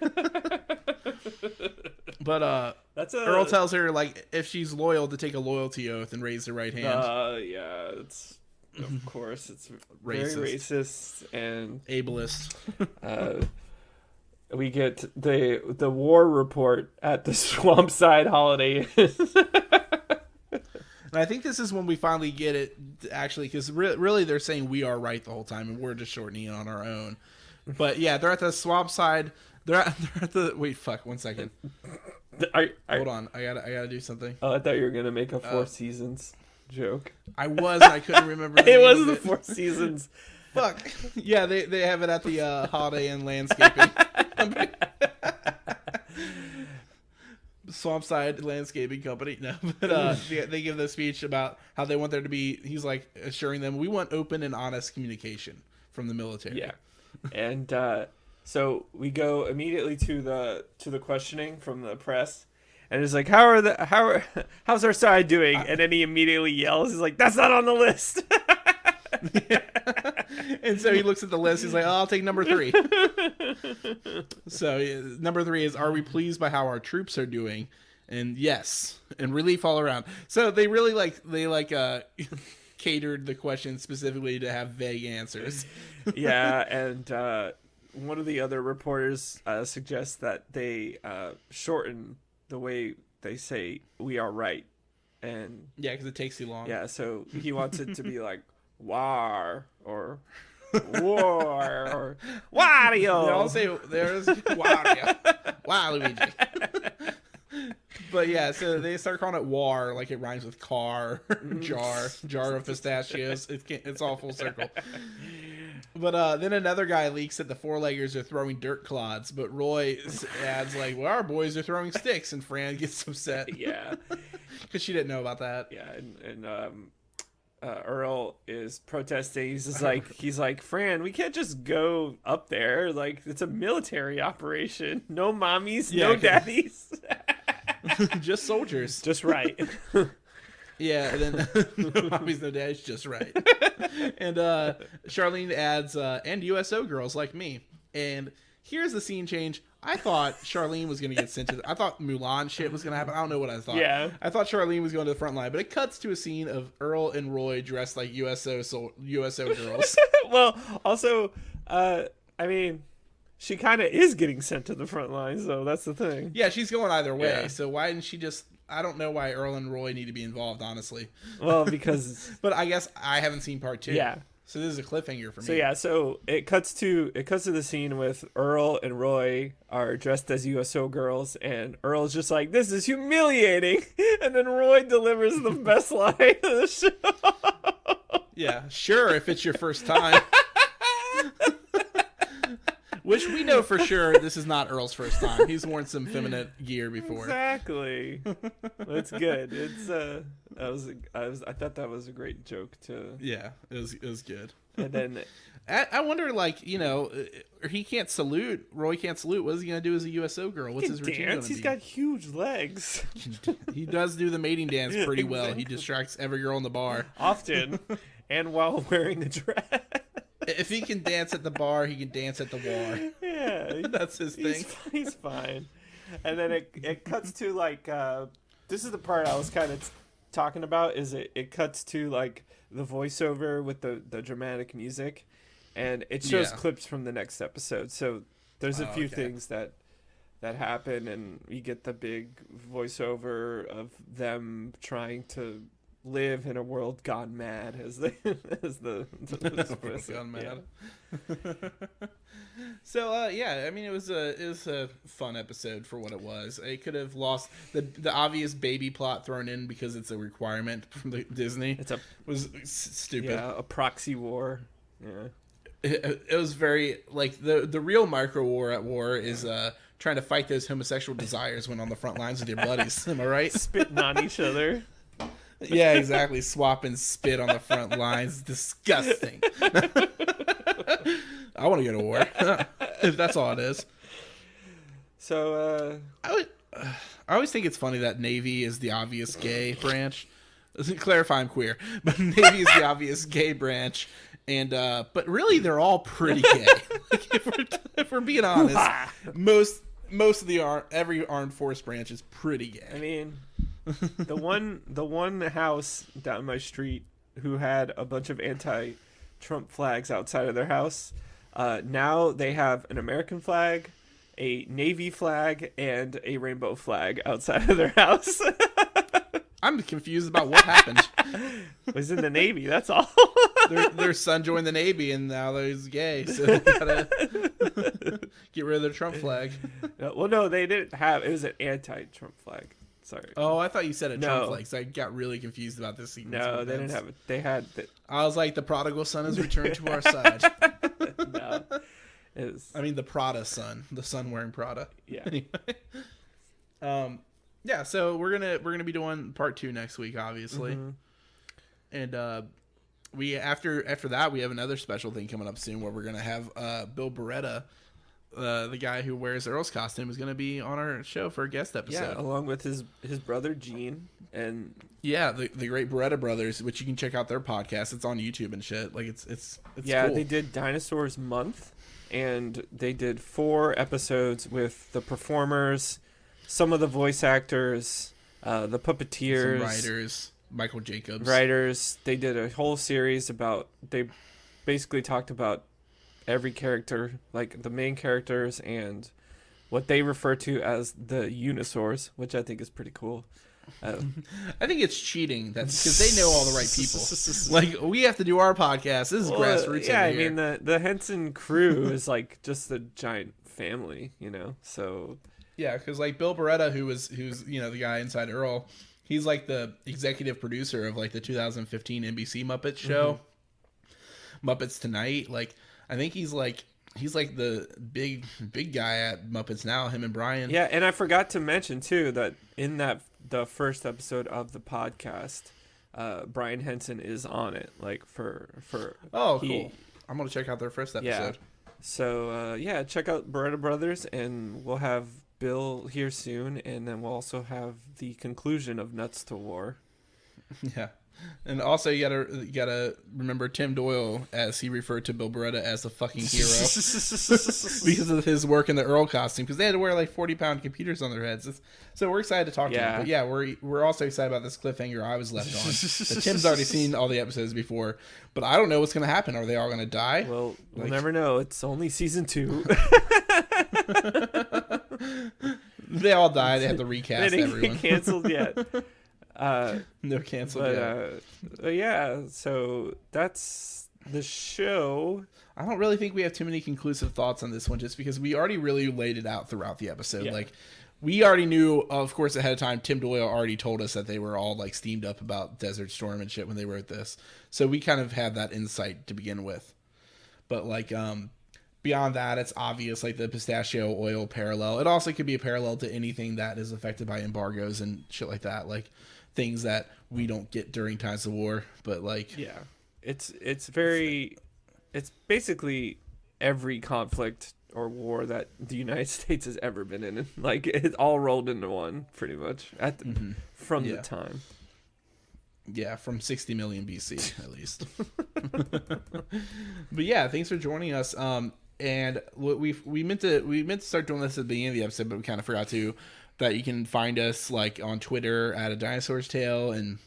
But Earl tells her, like, if she's loyal, to take a loyalty oath and raise the right hand. Yeah, it's of course it's very racist and ableist. We get the war report at the Swampside holiday. And I think this is when we finally get it, actually, because really they're saying we are right the whole time, and we're just shortening it on our own. But yeah, they're at the Swampside. They're at the... Wait, fuck, 1 second. Hold on, I gotta do something. Oh, I thought you were gonna make a Four Seasons joke. I was, and I couldn't remember. It was the Four Seasons. Fuck. Yeah, they have it at the Holiday Inn Landscaping Company. Swampside Landscaping Company. No, but they give the speech about how they want there to be. He's like assuring them, we want open and honest communication from the military. Yeah, and so we go immediately to the questioning from the press, and it's like, how's our side doing? And then he immediately yells, he's like, that's not on the list. Yeah. And so he looks at the list. He's like, I'll take number 3. So number 3 is, are we pleased by how our troops are doing? And yes, and relief all around. So they really catered the question specifically to have vague answers. Yeah, and one of the other reporters suggests that they shorten the way they say we are right. And yeah, because it takes too long. Yeah, so he wants it to be like war or war or Wario. They all say there's Wario. Waluigi. But yeah, so they start calling it war, like it rhymes with car, jar of pistachios. It's all full circle. But then another guy leaks that the four-leggers are throwing dirt clods, but Roy adds like, well, our boys are throwing sticks, and Fran gets upset. Yeah. Because she didn't know about that. Yeah, and Earl is protesting. He's like, Fran, we can't just go up there. Like, it's a military operation. No mommies, no daddies. Just soldiers. Just right. Yeah, and then no mommies, no daddies, just right. And Charlene adds, and USO girls like me. And here's the scene change. I thought Charlene was going to get sent to... I thought Mulan shit was going to happen. I don't know what I thought. Yeah. I thought Charlene was going to the front line, but it cuts to a scene of Earl and Roy dressed like USO girls. Well, also, I mean, she kind of is getting sent to the front line, so that's the thing. Yeah, she's going either way. Yeah. So why didn't she just... I don't know why Earl and Roy need to be involved, honestly. Well, because... But I guess I haven't seen part 2. Yeah. So this is a cliffhanger for me. So it cuts to the scene with Earl and Roy are dressed as USO girls, and Earl's just like, "This is humiliating," and then Roy delivers the best line of the show. Yeah, sure, if it's your first time. Which we know for sure this is not Earl's first time. He's worn some feminine gear before. Exactly. It's good. It's I thought that was a great joke too. Yeah, it was good. And then I wonder, like, you know, he can't salute. Roy can't salute. What is he gonna do as a USO girl? What's his routine gonna be? He's got huge legs. He does do the mating dance pretty well. Exactly. He distracts every girl in the bar often, and while wearing a dress. If he can dance at the bar, he can dance at the war. Yeah, that's his thing. He's fine. And then it cuts to like this is the part I was kind of talking about. Is it cuts to like the voiceover with the dramatic music, and it shows clips from the next episode. So there's a few things that happen, and you get the big voiceover of them trying to live in a world gone mad as the gone mad. Yeah. So I mean it was a fun episode for what it was. It could have lost the obvious baby plot thrown in because it's a requirement from Disney. Was stupid. Yeah, a proxy war. Yeah. It was very like the real micro war at war is trying to fight those homosexual desires when on the front lines with your buddies. Am I right? Spitting on each other. Yeah, exactly. Swapping spit on the front lines. Disgusting. I want to go to war. If that's all it is. So, I always think it's funny that Navy is the obvious gay branch. Clarify, I'm queer. But Navy is the obvious gay branch. And but really, they're all pretty gay. Like, if we're being honest, most of every armed force branch is pretty gay. I mean, the one house down my street who had a bunch of anti-Trump flags outside of their house, now they have an American flag, a Navy flag, and a rainbow flag outside of their house. I'm confused about what happened. It was in the Navy, that's all. Their son joined the Navy, and now he's gay, so they gotta get rid of their Trump flag. Well, no, they didn't have. It was an anti-Trump flag. Sorry. Oh, I thought you said a Trump flag, so I got really confused about this sequence. No, they didn't have it. They had... I was like, the prodigal son has returned to our side. No. I mean, the Prada son. The son wearing Prada. Yeah. Anyway. Yeah, so we're gonna be doing part 2 next week, obviously. Mm-hmm. And we after that we have another special thing coming up soon where we're gonna have Bill Beretta, the guy who wears Earl's costume, is gonna be on our show for a guest episode. Yeah, along with his brother Gene and the great Beretta brothers, which you can check out their podcast. It's on YouTube and shit. Like it's yeah, cool. They did Dinosaurs Month, and they did 4 episodes with the performers, some of the voice actors, the puppeteers, some writers. Michael Jacobs. Writers. They did a whole series they basically talked about every character, like the main characters and what they refer to as the Unisaurs, which I think is pretty cool. I think it's cheating because they know all the right people. Like, we have to do our podcast. This is grassroots. Yeah, over here. mean the Henson crew is like just a giant family, So yeah, because like Bill Beretta, who's the guy inside Earl. He's like the executive producer of like the 2015 NBC Muppets show, Muppets Tonight. Like, I think he's like the big guy at Muppets now. Him and Brian. Yeah, and I forgot to mention too that in the first episode of the podcast, Brian Henson is on it. Like for cool. I'm gonna check out their first episode. Yeah. So check out Beretta Brothers, and we'll have Bill here soon, and then we'll also have the conclusion of Nuts to War. Yeah. And also, you gotta remember Tim Doyle, as he referred to Bill Beretta as the fucking hero because of his work in the Earl costume. Because they had to wear like 40-pound computers on their heads. So we're excited to talk to him. But yeah, we're also excited about this cliffhanger I was left on. Tim's already seen all the episodes before, but I don't know what's gonna happen. Are they all gonna die? Well, we'll never know. It's only season 2. They all die. They have to recast they didn't everyone. Get canceled yet. No canceled yet. Yeah, so that's the show. I don't really think we have too many conclusive thoughts on this one, just because we already really laid it out throughout the episode. Yeah. Like, we already knew, of course, ahead of time. Tim Doyle already told us that they were all like steamed up about Desert Storm and shit when they wrote this, so we kind of had that insight to begin with. But like, beyond that, it's obvious, like the pistachio oil parallel. It also could be a parallel to anything that is affected by embargoes and shit like that, like things that we don't get during times of war. But like, yeah, it's basically every conflict or war that the United States has ever been in. Like, it's all rolled into one, pretty much from the time. Yeah, from 60 million BC at least. But yeah, thanks for joining us. And we meant to start doing this at the beginning of the episode, but we kind of forgot to. That you can find us like on Twitter at A Dinosaurs Tale, and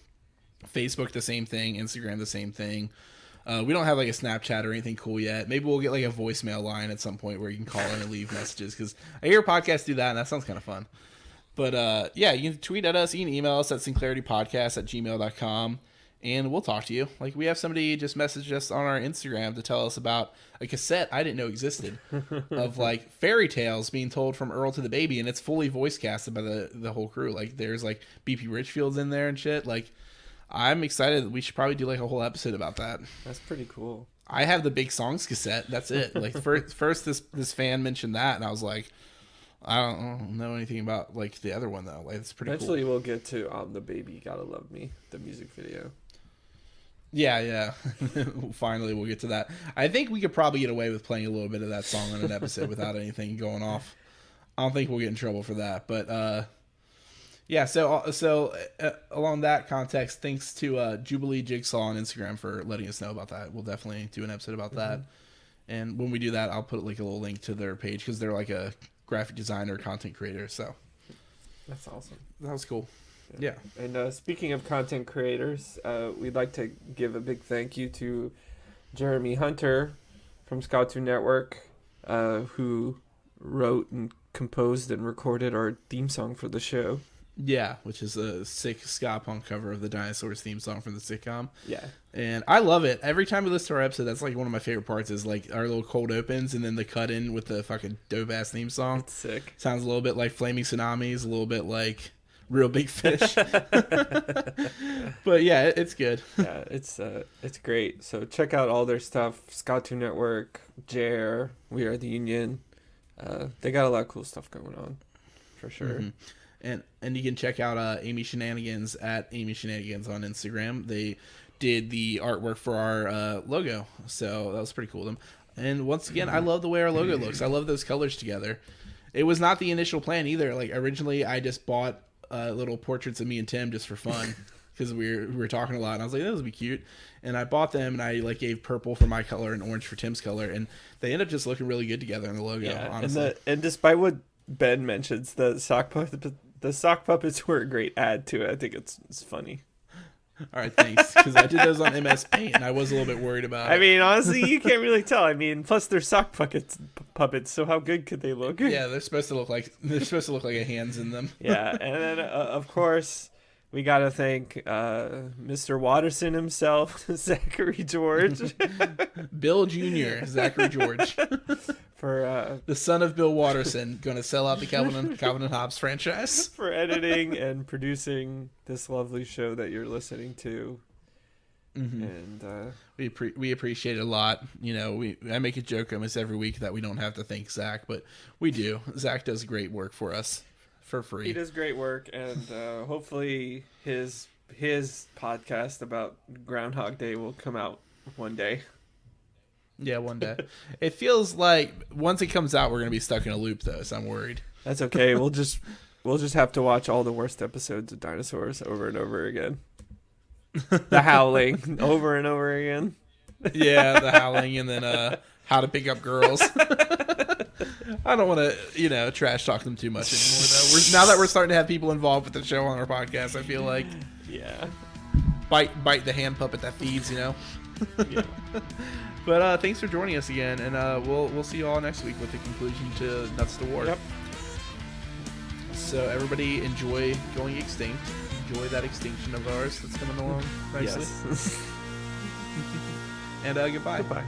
Facebook the same thing, Instagram the same thing. We don't have like a Snapchat or anything cool yet. Maybe we'll get like a voicemail line at some point where you can call in and leave messages, because I hear podcasts do that, and that sounds kind of fun. But yeah, you can tweet at us, you can email us at sinclaritypodcast@gmail.com, and we'll talk to you. Like, we have somebody just message us on our Instagram to tell us about a cassette I didn't know existed of like fairy tales being told from Earl to the baby, and it's fully voice casted by the whole crew. Like, there's like BP Richfield's in there and shit. Like, I'm excited. We should probably do like a whole episode about that. That's pretty cool. I have the Big Songs cassette. That's it. Like, first this fan mentioned that, and I was like, I don't know anything about like the other one though. Like, it's pretty Eventually cool. We'll get to the Baby Gotta Love Me, the music video. Yeah. Finally, we'll get to that. I think we could probably get away with playing a little bit of that song on an episode without anything going off. I don't think we'll get in trouble for that. But yeah, so along that context, thanks to Jubilee Jigsaw on Instagram for letting us know about that. We'll definitely do an episode about that. And when we do that, I'll put like a little link to their page, because they're like a graphic designer, content creator. So that's awesome. That was cool. Yeah. And speaking of content creators, we'd like to give a big thank you to Jeremy Hunter from Scout2 Network, who wrote and composed and recorded our theme song for the show. Yeah, which is a sick ska punk cover of the Dinosaurs theme song from the sitcom. Yeah. And I love it. Every time we listen to our episode, that's like one of my favorite parts, is like our little cold opens and then the cut in with the fucking dope ass theme song. It's sick. Sounds a little bit like Flaming Tsunamis, a little bit like Real Big Fish. But yeah, it's good. Yeah, it's great. So check out all their stuff. Scout2 Network, Jer, We Are the Union. They got a lot of cool stuff going on, for sure. Mm-hmm. And you can check out Amy Shenanigans at Amy Shenanigans on Instagram. They did the artwork for our logo, so that was pretty cool of them. And once again, I love the way our logo looks. I love those colors together. It was not the initial plan either. Like, originally, I just bought little portraits of me and Tim just for fun, because we were talking a lot, and I was like, "Those would be cute." And I bought them, and I like gave purple for my color and orange for Tim's color, and they ended up just looking really good together in the logo. Yeah, honestly. And despite what Ben mentions, the sock puppets were a great add to it. I think it's funny. All right, thanks. Because I did those on MS Paint, and I was a little bit worried about it. I mean, honestly, you can't really tell. I mean, plus they're sock puppets, so how good could they look? Yeah, they're supposed to look like a hands in them. Yeah, and then of course we gotta thank Mr. Watterson himself, Zachary George, Bill Jr., Zachary George, for the son of Bill Watterson, going to sell out the Calvin and Hobbes franchise, for editing and producing this lovely show that you're listening to. Mm-hmm. And we appreciate it a lot. You know, I make a joke almost every week that we don't have to thank Zach, but we do. Zach does great work for us for free. He does great work, and hopefully his his podcast about Groundhog Day will come out one day. Yeah, one day. It feels like once it comes out, we're gonna be stuck in a loop, though. So I'm worried. That's okay. We'll just have to watch all the worst episodes of Dinosaurs over and over again. The Howling over and over again. Yeah, The Howling, and then How to Pick Up Girls. I don't want to, trash talk them too much anymore, though. Now that we're starting to have people involved with the show on our podcast, I feel like, bite the hand puppet that feeds, Yeah. But thanks for joining us again, and we'll see you all next week with the conclusion to Nuts to War. Yep. So everybody enjoy going extinct. Enjoy that extinction of ours that's coming along nicely. Yes. And goodbye. Goodbye.